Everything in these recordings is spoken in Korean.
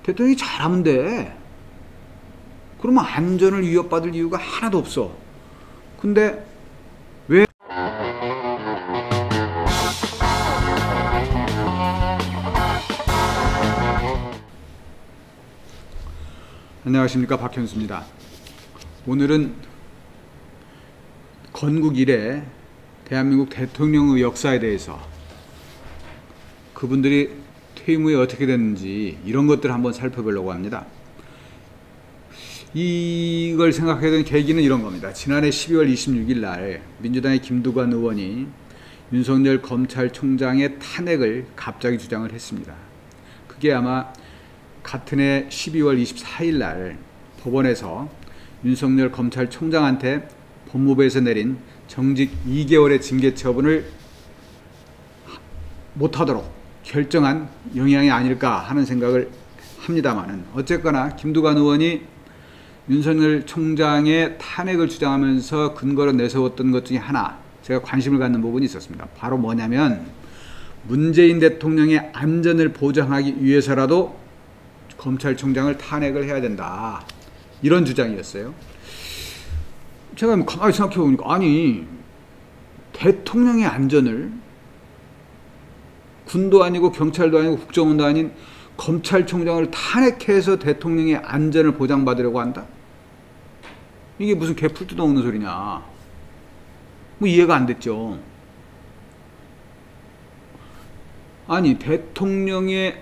대통령이 잘하면 돼. 그러면 안전을 위협받을 이유가 하나도 없어. 근데 왜? 안녕하십니까, 박현수입니다. 오늘은 건국 이래 대한민국 대통령의 역사에 대해서, 그분들이 퇴임 후에 어떻게 됐는지 이런 것들을 한번 살펴보려고 합니다. 이걸 생각하게 된 계기는 이런 겁니다. 지난해 12월 26일 날 민주당의 김두관 의원이 윤석열 검찰총장의 탄핵을 갑자기 주장을 했습니다. 그게 아마 같은 해 12월 24일 날 법원에서 윤석열 검찰총장한테 법무부에서 내린 정직 2개월의 징계 처분을 못하도록 결정한 영향이 아닐까 하는 생각을 합니다만은, 어쨌거나 김두관 의원이 윤석열 총장의 탄핵을 주장하면서 근거로 내세웠던 것 중에 하나, 제가 관심을 갖는 부분이 있었습니다. 바로 뭐냐면, 문재인 대통령의 안전을 보장하기 위해서라도 검찰총장을 탄핵을 해야 된다, 이런 주장이었어요. 제가 가만히 생각해 보니까, 아니, 대통령의 안전을 군도 아니고 경찰도 아니고 국정원도 아닌 검찰총장을 탄핵해서 대통령의 안전을 보장받으려고 한다? 이게 무슨 개풀도 없는 소리냐. 뭐 이해가 안 됐죠. 아니, 대통령의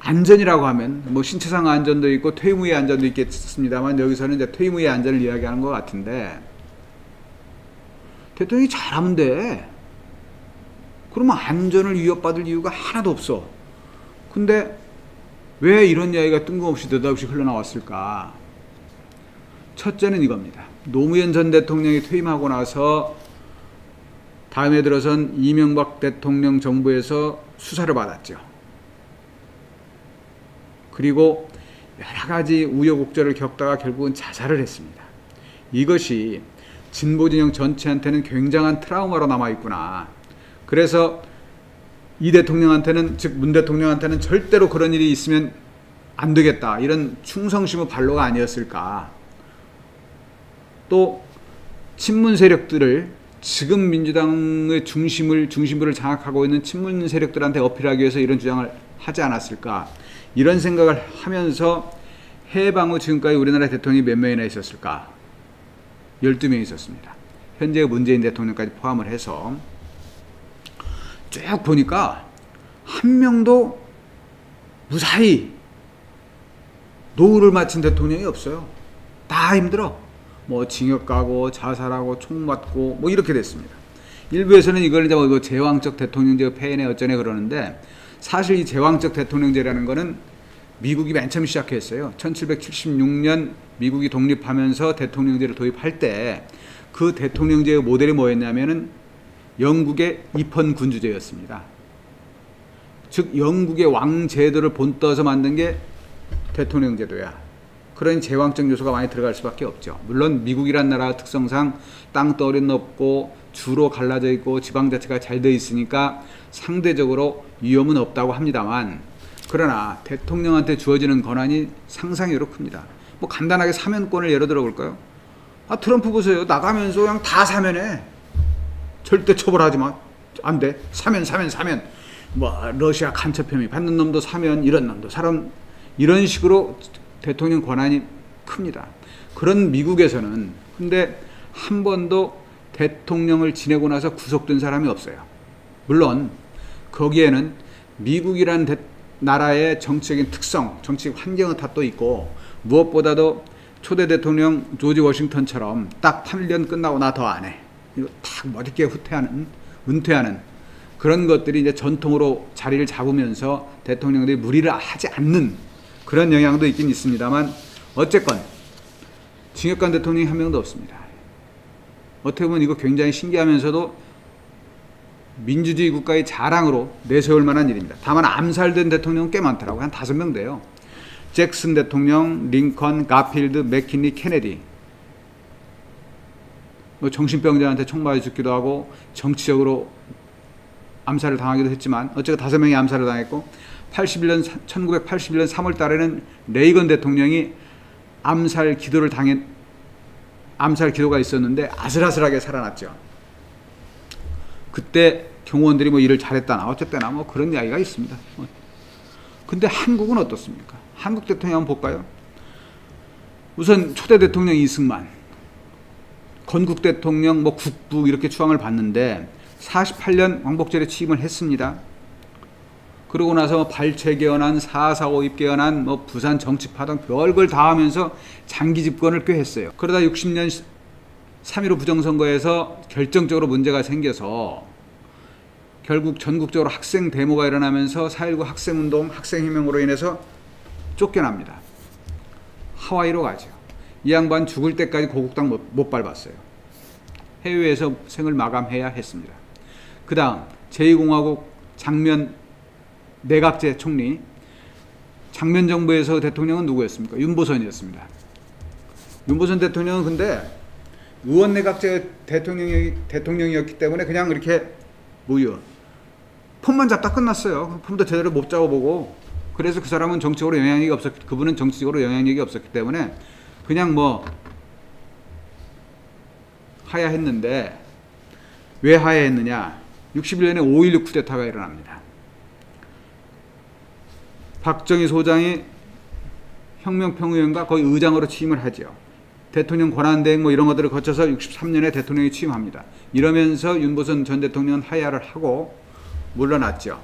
안전이라고 하면 뭐 신체상 안전도 있고 퇴임 후의 안전도 있겠습니다만, 여기서는 이제 퇴임 후의 안전을 이야기하는 것 같은데, 대통령이 잘하면 돼. 그러면 안전을 위협받을 이유가 하나도 없어. 근데 왜 이런 이야기가 뜬금없이 느닷없이 흘러나왔을까? 첫째는 이겁니다. 노무현 전 대통령이 퇴임하고 나서 다음에 들어선 이명박 대통령 정부에서 수사를 받았죠. 그리고 여러 가지 우여곡절을 겪다가 결국은 자살을 했습니다. 이것이 진보진영 전체한테는 굉장한 트라우마로 남아있구나. 그래서 이 대통령한테는, 즉 문 대통령한테는 절대로 그런 일이 있으면 안 되겠다, 이런 충성심의 발로가 아니었을까. 또 친문 세력들을, 지금 민주당의 중심부를 장악하고 있는 친문 세력들한테 어필하기 위해서 이런 주장을 하지 않았을까, 이런 생각을 하면서 해방 후 지금까지 우리나라 대통령이 몇 명이나 있었을까? 12명이 있었습니다. 현재 문재인 대통령까지 포함을 해서 쭉 보니까 한 명도 무사히 노후를 마친 대통령이 없어요. 다 힘들어. 뭐 징역 가고 자살하고 총 맞고 뭐 이렇게 됐습니다. 일부에서는 이걸 이제 뭐 제왕적 대통령제 폐해네 어쩌네 그러는데, 사실 이 제왕적 대통령제라는 거는 미국이 맨 처음 시작했어요. 1776년 미국이 독립하면서 대통령제를 도입할 때 그 대통령제의 모델이 뭐였냐면은 영국의 입헌군주제였습니다. 즉 영국의 왕제도를 본떠서 만든 게 대통령제도야. 그러니 제왕적 요소가 많이 들어갈 수밖에 없죠. 물론 미국이란 나라 특성상 땅덩어리 넓고 주로 갈라져 있고 지방자치가 잘 돼 있으니까 상대적으로 위험은 없다고 합니다만, 그러나 대통령한테 주어지는 권한이 상상외로 큽니다. 뭐 간단하게 사면권을 예로 들어 볼까요? 트럼프 보세요. 나가면서 그냥 다 사면해. 절대 처벌하지 마. 안 돼. 사면. 뭐 러시아 간첩 혐의 받는 놈도 사면, 이런 놈도 사람, 이런 식으로 대통령 권한이 큽니다. 그런 미국에서는 근데 한 번도 대통령을 지내고 나서 구속된 사람이 없어요. 물론 거기에는 미국이라는 나라의 정치적인 특성, 정치적 환경은 다 또 있고, 무엇보다도 초대 대통령 조지 워싱턴처럼 딱 8년 끝나고 나 더 안 해, 이거 딱 멋있게 은퇴하는 그런 것들이 이제 전통으로 자리를 잡으면서 대통령들이 무리를 하지 않는 그런 영향도 있긴 있습니다만, 어쨌건 징역간 대통령이 한 명도 없습니다. 어떻게 보면 이거 굉장히 신기하면서도 민주주의 국가의 자랑으로 내세울 만한 일입니다. 다만 암살된 대통령은 꽤 많더라고요. 한 5명 돼요. 잭슨 대통령, 링컨, 가필드, 맥킨리, 케네디. 뭐 정신병자한테 총 맞아 죽기도 하고 정치적으로 암살을 당하기도 했지만, 어쨌든 5명이 암살을 당했고, 1981년 3월 달에는 레이건 대통령이 암살 기도가 있었는데 아슬아슬하게 살아났죠. 그때 경호원들이 뭐 일을 잘했다나 어쨌거나 뭐 그런 이야기가 있습니다. 근데 한국은 어떻습니까? 한국 대통령 한번 볼까요? 우선 초대 대통령 이승만, 건국 대통령, 뭐 국부 이렇게 추앙을 받는데 48년 왕복절에 취임을 했습니다. 그러고 나서 발췌개헌안, 4.4 5.입개헌안, 뭐 부산 정치파동 별걸 다 하면서 장기 집권을 꽤 했어요. 그러다 60년 3.15 부정선거에서 결정적으로 문제가 생겨서 결국 전국적으로 학생 데모가 일어나면서 4.19 학생운동, 학생혁명으로 인해서 쫓겨납니다. 하와이로 가죠. 이 양반 죽을 때까지 고국당 못 밟았어요. 해외에서 생을 마감해야 했습니다. 그 다음 제2공화국 장면 내각제 총리, 장면 정부에서 대통령은 누구였습니까? 윤보선이었습니다. 윤보선 대통령은 근데 의원 내각제 대통령이었기 때문에 그냥 이렇게 폼만 잡다 끝났어요. 폼도 제대로 못 잡아보고. 그래서 그 사람은 정치적으로 영향력이 그분은 정치적으로 영향력이 없었기 때문에 그냥 뭐 하야했는데, 왜 하야했느냐? 61년에 5.16 쿠데타가 일어납니다. 박정희 소장이 혁명평의원과 거의 의장으로 취임을 하죠. 대통령 권한대행 뭐 이런 것들을 거쳐서 63년에 대통령이 취임합니다. 이러면서 윤보선 전 대통령은 하야를 하고 물러났죠.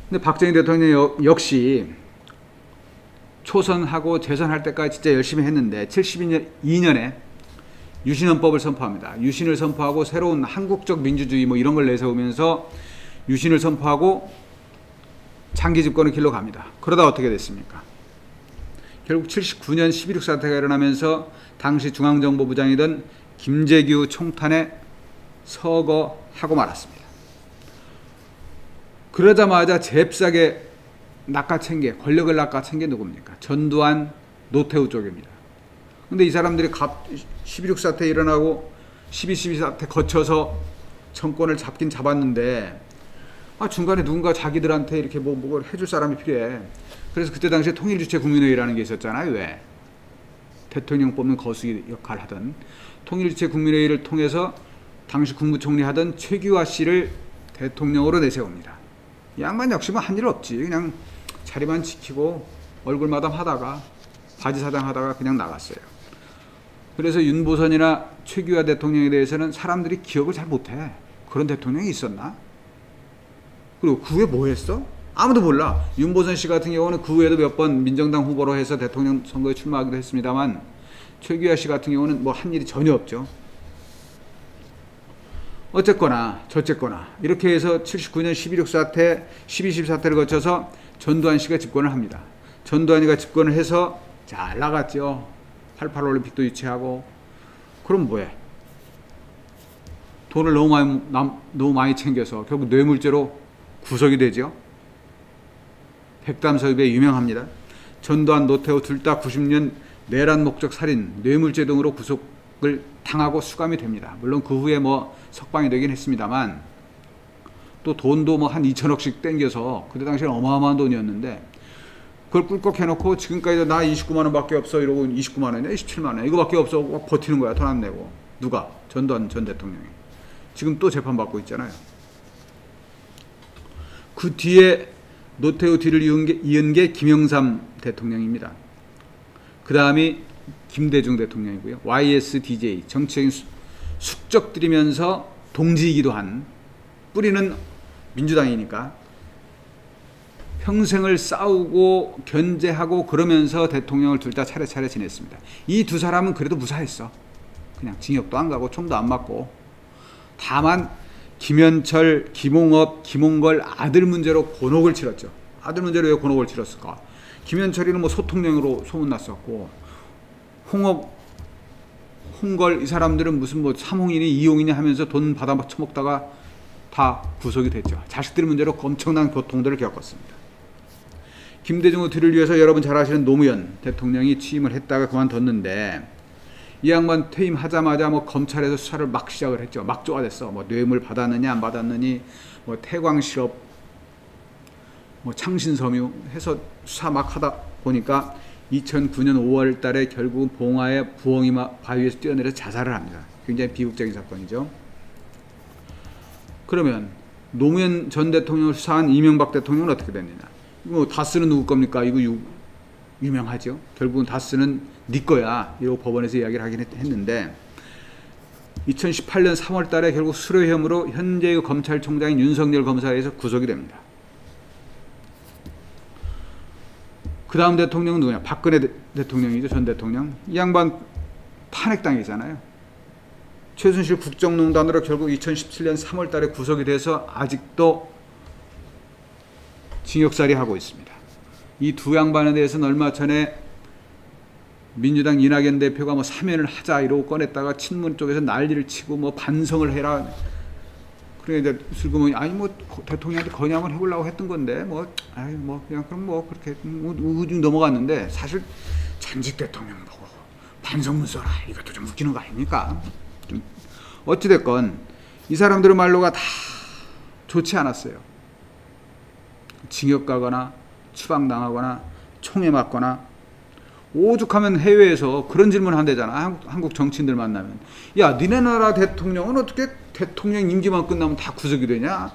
근데 박정희 대통령 역시 초선하고 재선할 때까지 진짜 열심히 했는데 72년에 유신헌법을 선포합니다. 유신을 선포하고 새로운 한국적 민주주의 뭐 이런 걸 내세우면서 유신을 선포하고 장기 집권의 길로 갑니다. 그러다 어떻게 됐습니까? 결국 79년 11.6 사태가 일어나면서 당시 중앙정보부장이던 김재규 총탄에 서거하고 말았습니다. 그러자마자 잽싸게 낚아챈 게, 권력을 낚아챈 게 누굽니까? 전두환, 노태우 쪽입니다. 근데 이 사람들이 11.6 사태 일어나고 12.12 사태 거쳐서 정권을 잡긴 잡았는데 중간에 누군가 자기들한테 이렇게 뭘 해줄 사람이 필요해. 그래서 그때 당시에 통일주체국민회의라는 게 있었잖아요. 왜? 대통령 뽑는 거수기 역할을 하던 통일주체국민회의를 통해서 당시 국무총리 하던 최규하 씨를 대통령으로 내세웁니다. 이 양반 역시 뭐 한 일 없지. 그냥 자리만 지키고 얼굴마담 하다가 바지 사장 하다가 그냥 나갔어요. 그래서 윤보선이나 최규하 대통령에 대해서는 사람들이 기억을 잘 못해. 그런 대통령이 있었나? 그리고 그 후에 뭐 했어? 아무도 몰라. 윤보선 씨 같은 경우는 그 후에도 몇 번 민정당 후보로 해서 대통령 선거에 출마하기도 했습니다만 최규하 씨 같은 경우는 뭐 한 일이 전혀 없죠. 어쨌거나 저쨌거나 이렇게 해서 79년 11.6 사태, 12.12 사태를 거쳐서 전두환 씨가 집권을 합니다. 전두환이가 집권을 해서 잘 나갔죠. 88 올림픽도 유치하고. 그럼 뭐해? 돈을 너무 많이 챙겨서 결국 뇌물죄로 구속이 되죠. 백담서입에 유명합니다. 전두환, 노태우 둘 다 90년 내란 목적 살인, 뇌물죄 등으로 구속을 당하고 수감이 됩니다. 물론 그 후에 뭐 석방이 되긴 했습니다만 또 돈도 뭐 한 2천억씩 땡겨서 그때 당시에는 어마어마한 돈이었는데 그걸 꿀꺽 해놓고 지금까지도 나 29만 원밖에 없어 이러고 29만 원이냐 27만 원 이거밖에 없어 버티는 거야. 돈 안 내고. 누가? 전두환 전 대통령이. 지금 또 재판받고 있잖아요. 그 뒤에 노태우 뒤를 이은 게 김영삼 대통령입니다. 그 다음이 김대중 대통령이고요. YSDJ 정치적인 숙적들이면서 동지이기도 한, 뿌리는 민주당이니까 평생을 싸우고 견제하고 그러면서 대통령을 둘 다 차례차례 지냈습니다. 이 두 사람은 그래도 무사했어. 그냥 징역도 안 가고 총도 안 맞고. 다만 김현철, 김홍업, 김홍걸 아들 문제로 곤혹을 치렀죠. 아들 문제로 왜 곤혹을 치렀을까? 김현철이는 뭐 소통령으로 소문났었고, 홍걸 이 사람들은 무슨 뭐 3홍이니 2홍이니 하면서 돈 받아 처먹다가 다 구속이 됐죠. 자식들 문제로 엄청난 고통들을 겪었습니다. 김대중의 뒤를 위해서 여러분 잘 아시는 노무현 대통령이 취임을 했다가 그만뒀는데 이 양반 퇴임하자마자 뭐 검찰에서 수사를 막 시작을 했죠. 막 쪼아댔어. 뭐 뇌물 받았느냐 안 받았느니, 뭐 태광 실업 뭐 창신섬유 해서 수사 막 하다 보니까 2009년 5월 달에 결국 봉화의 부엉이 바위에서 뛰어내려 자살을 합니다. 굉장히 비극적인 사건이죠. 그러면 노무현 전 대통령을 수사한 이명박 대통령은 어떻게 됐느냐? 이거 다스는 누구 겁니까? 이거 유명하죠. 결국은 다스는 네 거야. 이러고 법원에서 이야기를 하긴 했는데 2018년 3월 달에 결국 수뢰 혐의로 현재의 검찰총장인 윤석열 검사에 의해서 구속이 됩니다. 그 다음 대통령은 누구냐? 박근혜 대통령이죠. 전 대통령. 이 양반 탄핵당이잖아요. 최순실 국정농단으로 결국 2017년 3월 달에 구속이 돼서 아직도 징역살이 하고 있습니다. 이 두 양반에 대해서는 얼마 전에 민주당 이낙연 대표가 뭐 사면을 하자 이러고 꺼냈다가 친문 쪽에서 난리를 치고 뭐 반성을 해라. 그러니까 이제 슬그머니 아니 뭐 대통령한테 건의 한번 해보려고 했던 건데 뭐 아이 뭐 그냥 그럼 뭐 그렇게 우중 넘어갔는데 사실 전직 대통령 보고 반성문 써라 이것도 좀 웃기는 거 아닙니까? 좀 어찌됐건 이 사람들의 말로가 다 좋지 않았어요. 징역 가거나 추방당하거나 총에 맞거나 오죽하면 해외에서 그런 질문 한대잖아. 한국 정치인들 만나면 야 니네 나라 대통령은 어떻게 대통령 임기만 끝나면 다 구속이 되냐?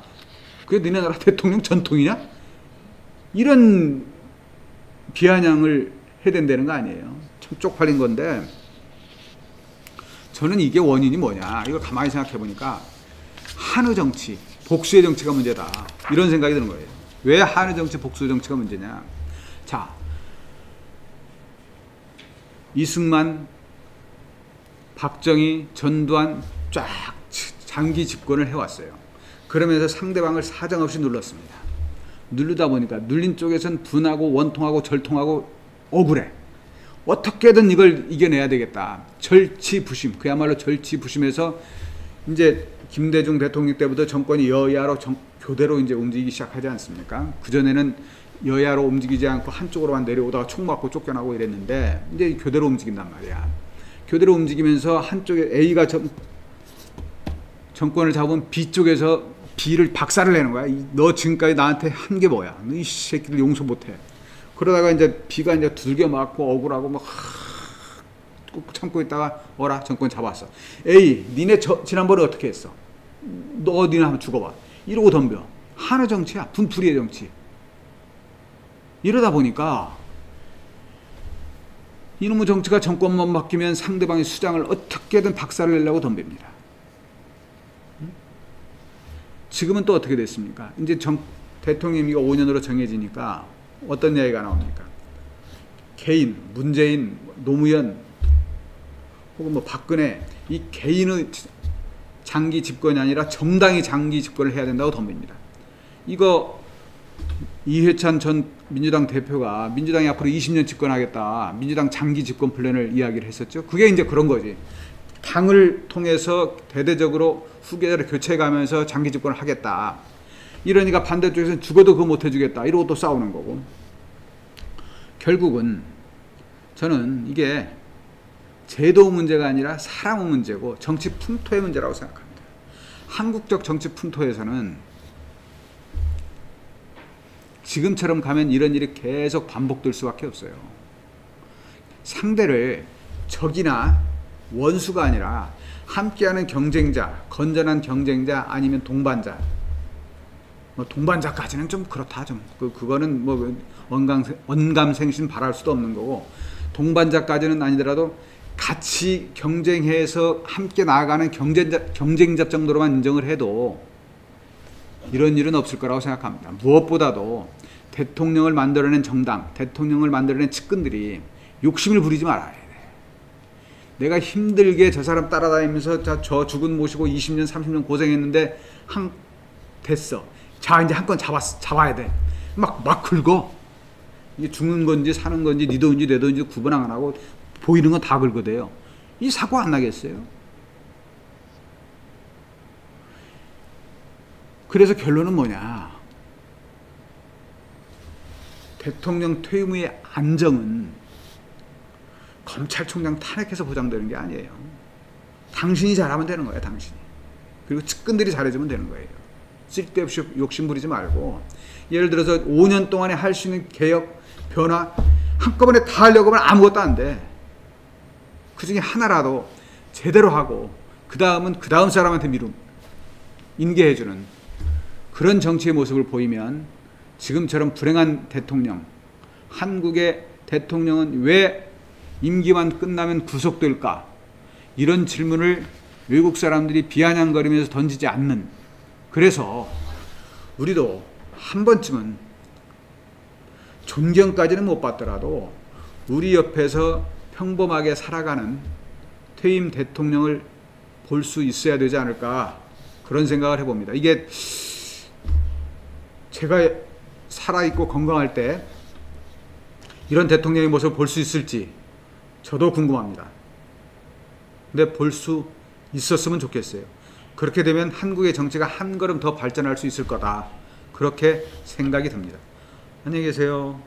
그게 니네 나라 대통령 전통이냐? 이런 비아냥을 해댄다는 거 아니에요. 참 쪽팔린 건데 저는 이게 원인이 뭐냐 이거 가만히 생각해 보니까 한의 정치, 복수의 정치가 문제다 이런 생각이 드는 거예요. 왜 한의 정치, 복수의 정치가 문제냐? 자, 이승만, 박정희, 전두환 쫙 장기 집권을 해왔어요. 그러면서 상대방을 사정없이 눌렀습니다. 누르다 보니까 눌린 쪽에선 분하고 원통하고 절통하고 억울해. 어떻게든 이걸 이겨내야 되겠다. 절치부심, 그야말로 절치부심에서 이제 김대중 대통령 때부터 정권이 여야로 교대로 이제 움직이기 시작하지 않습니까? 그전에는 여야로 움직이지 않고 한쪽으로만 내려오다가 총 맞고 쫓겨나고 이랬는데 이제 교대로 움직인단 말이야. 교대로 움직이면서 한쪽에 A가 정권을 잡은 B 쪽에서 B를 박살을 내는 거야. 너 지금까지 나한테 한 게 뭐야? 너 이 새끼들 용서 못해. 그러다가 이제 B가 이제 두들겨 맞고 억울하고 막 꾹 참고 있다가 어라 정권 잡았어. A 니네 지난번에 어떻게 했어? 너 니네 한번 죽어봐. 이러고 덤벼. 한의 정치야. 분풀이의 정치. 이러다 보니까 이놈의 정치가 정권만 바뀌면 상대방의 수장을 어떻게든 박살을 내려고 덤빕니다. 지금은 또 어떻게 됐습니까? 이제 대통령이 5년으로 정해지니까 어떤 이야기가 나옵니까? 개인, 문재인, 노무현 혹은 뭐 박근혜 이 개인의 장기 집권이 아니라 정당이 장기 집권을 해야 된다고 덤빕니다. 이거 이회찬 전 민주당 대표가 민주당이 앞으로 20년 집권하겠다. 민주당 장기 집권 플랜을 이야기를 했었죠. 그게 이제 그런 거지. 당을 통해서 대대적으로 후계자를 교체해가면서 장기 집권을 하겠다. 이러니까 반대쪽에서는 죽어도 그거 못 해주겠다. 이러고 또 싸우는 거고. 결국은 저는 이게 제도 문제가 아니라 사람의 문제고 정치 풍토의 문제라고 생각합니다. 한국적 정치 풍토에서는 지금처럼 가면 이런 일이 계속 반복될 수밖에 없어요. 상대를 적이나 원수가 아니라 함께하는 경쟁자, 건전한 경쟁자 아니면 동반자. 뭐 동반자까지는 좀 그렇다 좀. 그거는 뭐 언감생심 바랄 수도 없는 거고 동반자까지는 아니더라도 같이 경쟁해서 함께 나아가는 경쟁자 정도로만 인정을 해도 이런 일은 없을 거라고 생각합니다. 무엇보다도 대통령을 만들어낸 정당, 대통령을 만들어낸 측근들이 욕심을 부리지 말아야 돼. 내가 힘들게 저 사람 따라다니면서 저 죽은 모시고 20년, 30년 고생했는데 됐어. 자 이제 한 건 잡아야 돼. 막 긁어. 이게 죽는 건지 사는 건지 네 돈인지 내 돈인지 구분 안 하고 보이는 건 다 긁어대요. 이 사고 안 나겠어요? 그래서 결론은 뭐냐? 대통령 퇴임 후의 안정은 검찰총장 탄핵해서 보장되는 게 아니에요. 당신이 잘하면 되는 거예요. 당신이. 그리고 측근들이 잘해주면 되는 거예요. 쓸데없이 욕심부리지 말고 예를 들어서 5년 동안에 할 수 있는 개혁, 변화 한꺼번에 다 하려고 하면 아무것도 안 돼. 그 중에 하나라도 제대로 하고 그 다음은 그 다음 사람한테 인계해주는 그런 정치의 모습을 보이면 지금처럼 불행한 대통령, 한국의 대통령은 왜 임기만 끝나면 구속될까? 이런 질문을 외국 사람들이 비아냥거리면서 던지지 않는, 그래서 우리도 한 번쯤은 존경까지는 못 받더라도 우리 옆에서 평범하게 살아가는 퇴임 대통령을 볼 수 있어야 되지 않을까, 그런 생각을 해봅니다. 이게 제가 살아있고 건강할 때 이런 대통령의 모습을 볼 수 있을지 저도 궁금합니다. 근데 볼 수 있었으면 좋겠어요. 그렇게 되면 한국의 정치가 한 걸음 더 발전할 수 있을 거다, 그렇게 생각이 듭니다. 안녕히 계세요.